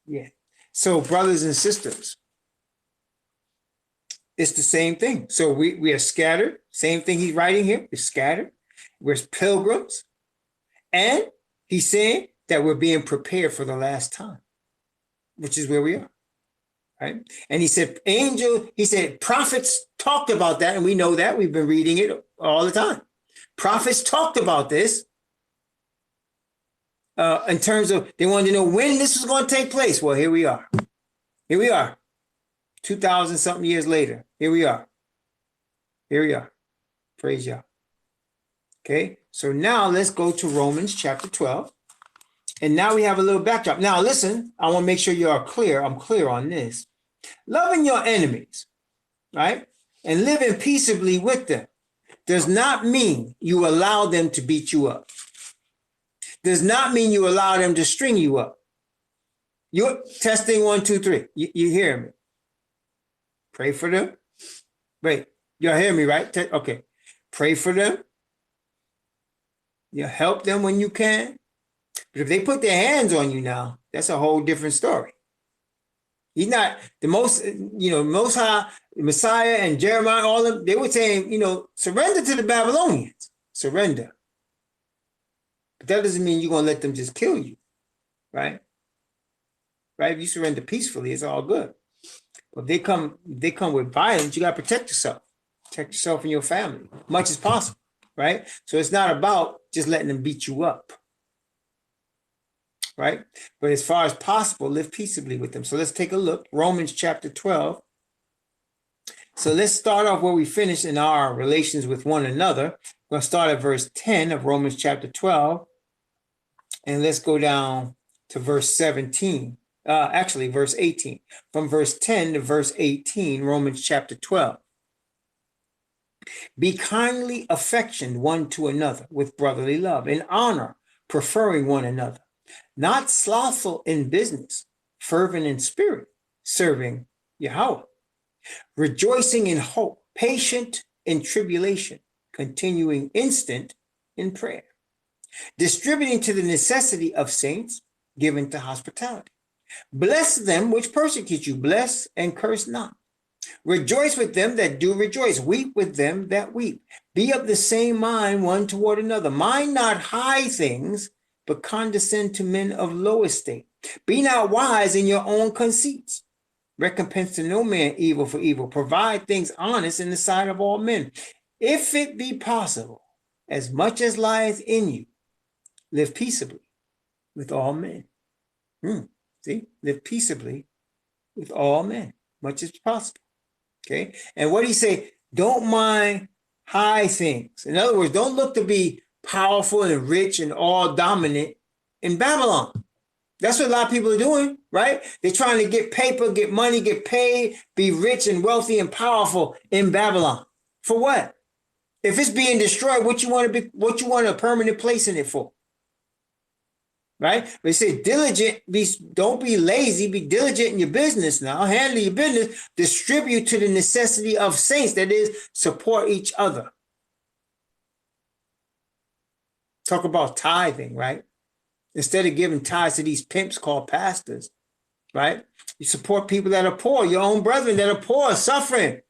Yeah. So brothers and sisters, it's the same thing. So we are scattered. Same thing he's writing here. We're scattered. We're pilgrims. And he's saying that we're being prepared for the last time, which is where we are. Right? And he said, prophets talked about that, and we know that. We've been reading it all the time. Prophets talked about this in terms of they wanted to know when this was going to take place. Well, here we are. Here we are. 2,000 something years later. Here we are. Here we are. Praise Yah. Okay, so now let's go to Romans chapter 12. And now we have a little backdrop. Now, listen, I want to make sure you are clear. I'm clear on this. Loving your enemies, right? And living peaceably with them does not mean you allow them to beat you up. Does not mean you allow them to string you up. You're testing 1, 2, 3. You hear me? Pray for them. Wait, y'all hear me, right? Okay. Pray for them. You help them when you can. But if they put their hands on you now, that's a whole different story. He's not the most high, Messiah and Jeremiah, all of them, they were saying, surrender to the Babylonians. Surrender. But that doesn't mean you're going to let them just kill you, right? Right? If you surrender peacefully, it's all good. But if they come with violence, you got to protect yourself. Protect yourself and your family, much as possible, right? So it's not about just letting them beat you up. Right? But as far as possible, live peaceably with them. So let's take a look. Romans chapter 12. So let's start off where we finished in our relations with one another. We're going to start at verse 10 of Romans chapter 12. And let's go down to verse 17. Verse 18. From verse 10 to verse 18, Romans chapter 12. Be kindly affectioned one to another with brotherly love and honor, preferring one another. Not slothful in business, fervent in spirit, serving Yahweh, rejoicing in hope, patient in tribulation, continuing instant in prayer, distributing to the necessity of saints, given to hospitality. Bless them which persecute you, bless and curse not. Rejoice with them that do rejoice, weep with them that weep. Be of the same mind one toward another. Mind not high things, but condescend to men of low estate. Be not wise in your own conceits. Recompense to no man evil for evil. Provide things honest in the sight of all men. If it be possible, as much as lieth in you, live peaceably with all men. See, live peaceably with all men, much as possible. Okay, and what do you say? Don't mind high things. In other words, don't look to be powerful and rich and all dominant in Babylon. That's what a lot of people are doing, right? They're trying to get paper, get money, get paid, be rich and wealthy and powerful in Babylon. For what? If it's being destroyed, what you want a permanent place in it for? right? But it says diligent, don't be lazy, be diligent in your business now. Handle your business, distribute to the necessity of saints, that is, support each other. Talk about tithing, right? Instead of giving tithes to these pimps called pastors, right? You support people that are poor, your own brethren that are poor, suffering,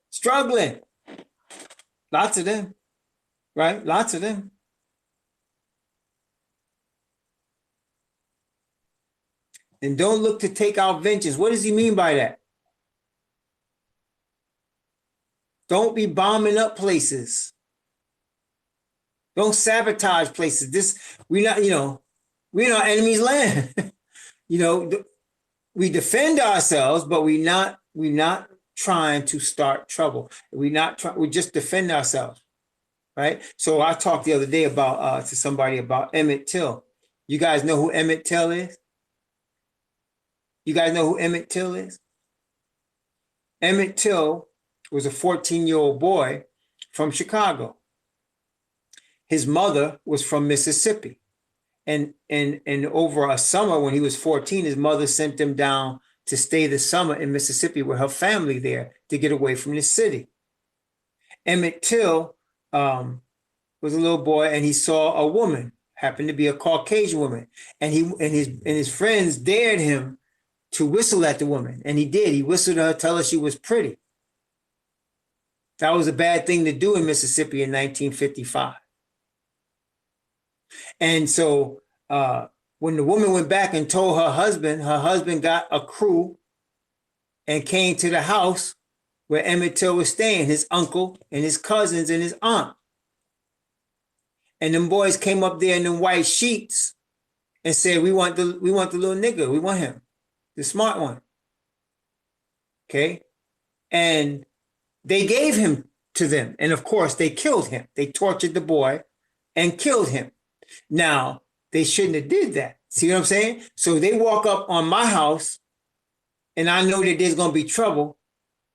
struggling. Lots of them, right? Lots of them. And don't look to take out vengeance. What does he mean by that? Don't be bombing up places. Don't sabotage places. We're not in our enemy's land. We defend ourselves, but we're not trying to start trouble. We just defend ourselves, right? So I talked the other day about to somebody about Emmett Till. You guys know who Emmett Till is? You guys know who Emmett Till is? Emmett Till was a 14-year-old boy from Chicago. His mother was from Mississippi. And over a summer when he was 14, his mother sent him down to stay the summer in Mississippi with her family there to get away from the city. Emmett Till was a little boy, and he saw a woman, happened to be a Caucasian woman, and his friends dared him to whistle at the woman, and he did. He whistled at her, tell her she was pretty. That was a bad thing to do in Mississippi in 1955. And so when the woman went back and told her husband got a crew and came to the house where Emmett Till was staying, his uncle and his cousins and his aunt. And them boys came up there in them white sheets and said, we want the little nigga, we want him, the smart one. Okay? And they gave him to them. And of course, they killed him. They tortured the boy and killed him. Now, they shouldn't have did that. See what I'm saying? So they walk up on my house and I know that there's going to be trouble.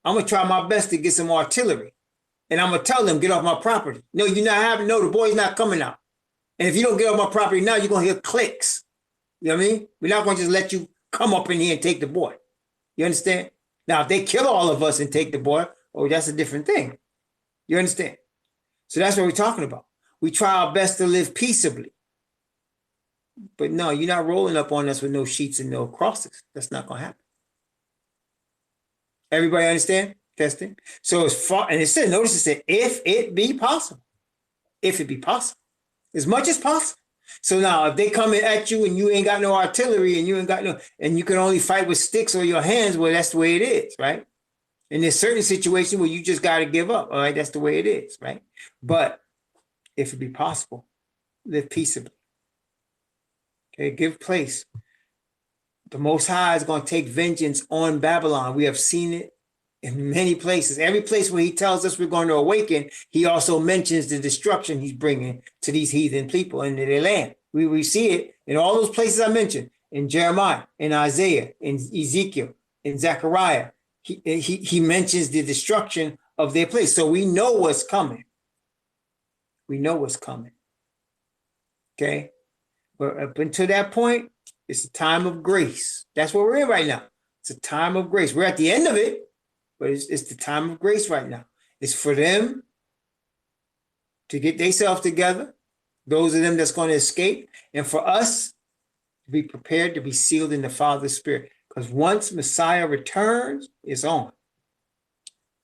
I'm going to try my best to get some artillery. And I'm going to tell them, get off my property. No, you're not having, no, the boy's not coming out. And if you don't get off my property now, you're going to hear clicks. You know what I mean? We're not going to just let you come up in here and take the boy. You understand? Now, if they kill all of us and take the boy, oh, that's a different thing. You understand? So that's what we're talking about. We try our best to live peaceably. But no, you're not rolling up on us with no sheets and no crosses. That's not going to happen. Everybody understand? Testing. So as far, and it said, notice it said, if it be possible. If it be possible. As much as possible. So now if they come at you and you ain't got no artillery and you ain't got no, and you can only fight with sticks or your hands, well, that's the way it is, right? And there's certain situations where you just got to give up. All right. That's the way it is, right? But if it be possible, live peaceably. Okay, give place. The Most High is going to take vengeance on Babylon. We have seen it in many places. Every place where he tells us we're going to awaken, he also mentions the destruction he's bringing to these heathen people into their land. We see it in all those places I mentioned, in Jeremiah, in Isaiah, in Ezekiel, in Zechariah. He mentions the destruction of their place. So we know what's coming. We know what's coming. Okay? But up until that point, it's a time of grace. That's what we're in right now. It's a time of grace. We're at the end of it, but it's the time of grace right now. It's for them to get themselves together, those of them that's going to escape, and for us to be prepared to be sealed in the Father's Spirit. Because once Messiah returns, it's on.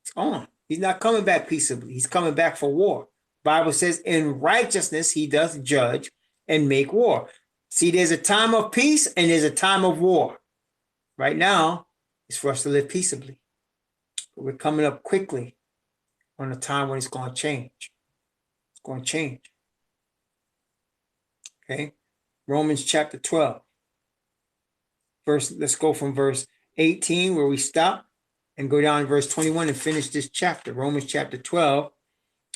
It's on. He's not coming back peaceably. He's coming back for war. Bible says in righteousness, he does judge and make war. See, there's a time of peace and there's a time of war. Right now, it's for us to live peaceably. But we're coming up quickly on a time when it's going to change. It's going to change. Okay? Romans chapter 12. Let's go from verse 18 where we stop and go down to verse 21 and finish this chapter. Romans chapter 12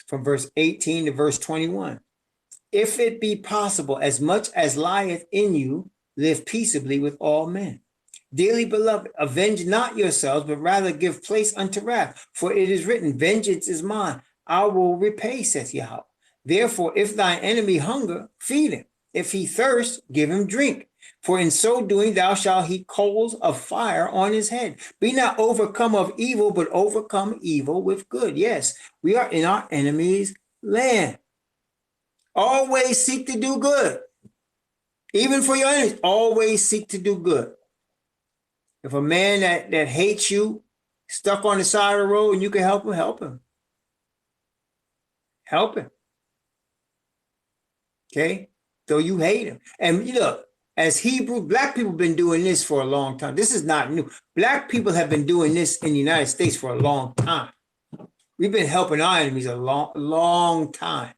from verse 18 to verse 21. If it be possible, as much as lieth in you, live peaceably with all men. Dearly beloved, avenge not yourselves, but rather give place unto wrath. For it is written, vengeance is mine, I will repay, saith Yahweh. Therefore, if thy enemy hunger, feed him. If he thirst, give him drink. For in so doing, thou shalt heap coals of fire on his head. Be not overcome of evil, but overcome evil with good. Yes, we are in our enemy's land. Always seek to do good. Even for your enemies, always seek to do good. If a man that hates you, stuck on the side of the road, and you can help him, help him. Help him. Okay? Though you hate him. And look, as Hebrew, black people have been doing this for a long time. This is not new. Black people have been doing this in the United States for a long time. We've been helping our enemies a long time.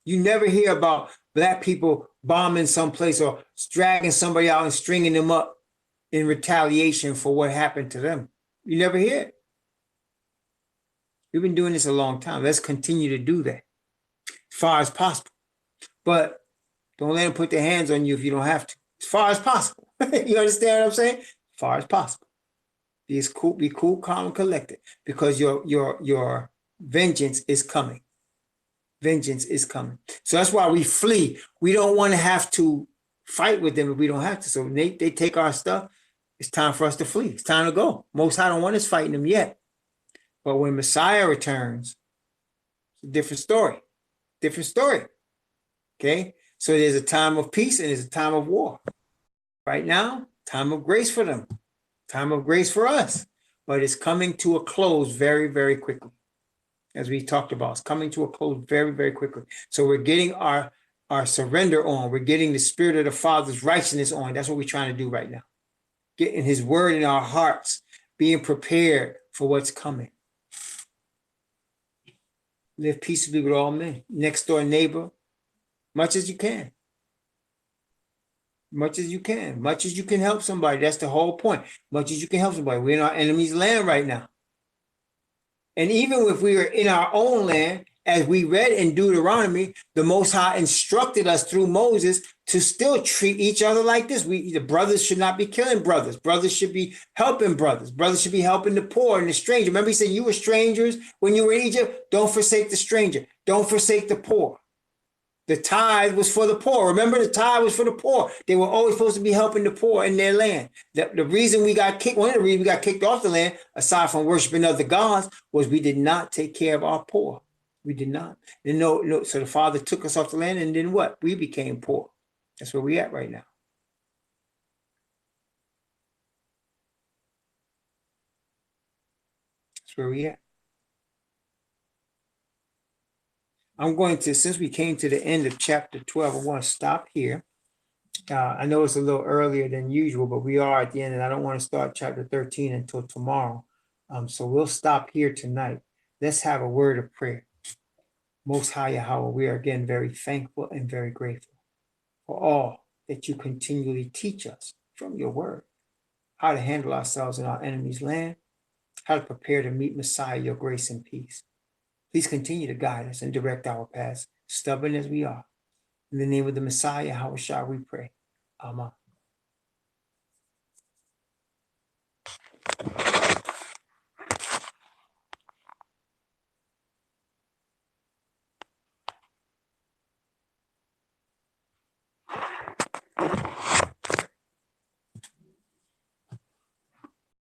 You never hear about black people bombing someplace or dragging somebody out and stringing them up in retaliation for what happened to them. You never hear it. We've been doing this a long time. Let's continue to do that as far as possible. But don't let them put their hands on you if you don't have to. As far as possible. You understand what I'm saying? As far as possible. Be cool, calm, and collected, because your vengeance is coming. Vengeance is coming. So that's why we flee. We don't want to have to fight with them if we don't have to. So when they take our stuff, it's time for us to flee. It's time to go. Most High don't want us fighting them yet. But when Messiah returns, it's a different story. Different story. Okay? So there's a time of peace and there's a time of war. Right now, time of grace for them. Time of grace for us. But it's coming to a close very, very quickly. As we talked about, it's coming to a close very, very quickly. So we're getting our surrender on. We're getting the spirit of the Father's righteousness on. That's what we're trying to do right now. Getting his word in our hearts, being prepared for what's coming. Live peaceably with all men. Next door neighbor, much as you can. Much as you can. Much as you can help somebody. That's the whole point. Much as you can help somebody. We're in our enemy's land right now. And even if we were in our own land, as we read in Deuteronomy, the Most High instructed us through Moses to still treat each other like this. The brothers should not be killing brothers. Brothers should be helping brothers. Brothers should be helping the poor and the stranger. Remember, he said, you were strangers when you were in Egypt. Don't forsake the stranger. Don't forsake the poor. The tithe was for the poor. Remember, the tithe was for the poor. They were always supposed to be helping the poor in their land. The reason we got kicked, one of the reasons we got kicked off the land, aside from worshiping other gods, was we did not take care of our poor. We did not. And no, so the Father took us off the land, and then what? We became poor. That's where we at right now. That's where we at. I'm going to, since we came to the end of chapter 12, I want to stop here. I know it's a little earlier than usual, but we are at the end, and I don't want to start chapter 13 until tomorrow. So we'll stop here tonight. Let's have a word of prayer. Most High Yahweh, we are again very thankful and very grateful for all that you continually teach us from your word, how to handle ourselves in our enemy's land, how to prepare to meet Messiah, your grace and peace. Please continue to guide us and direct our paths, stubborn as we are. In the name of the Messiah, how shall we pray? Amen.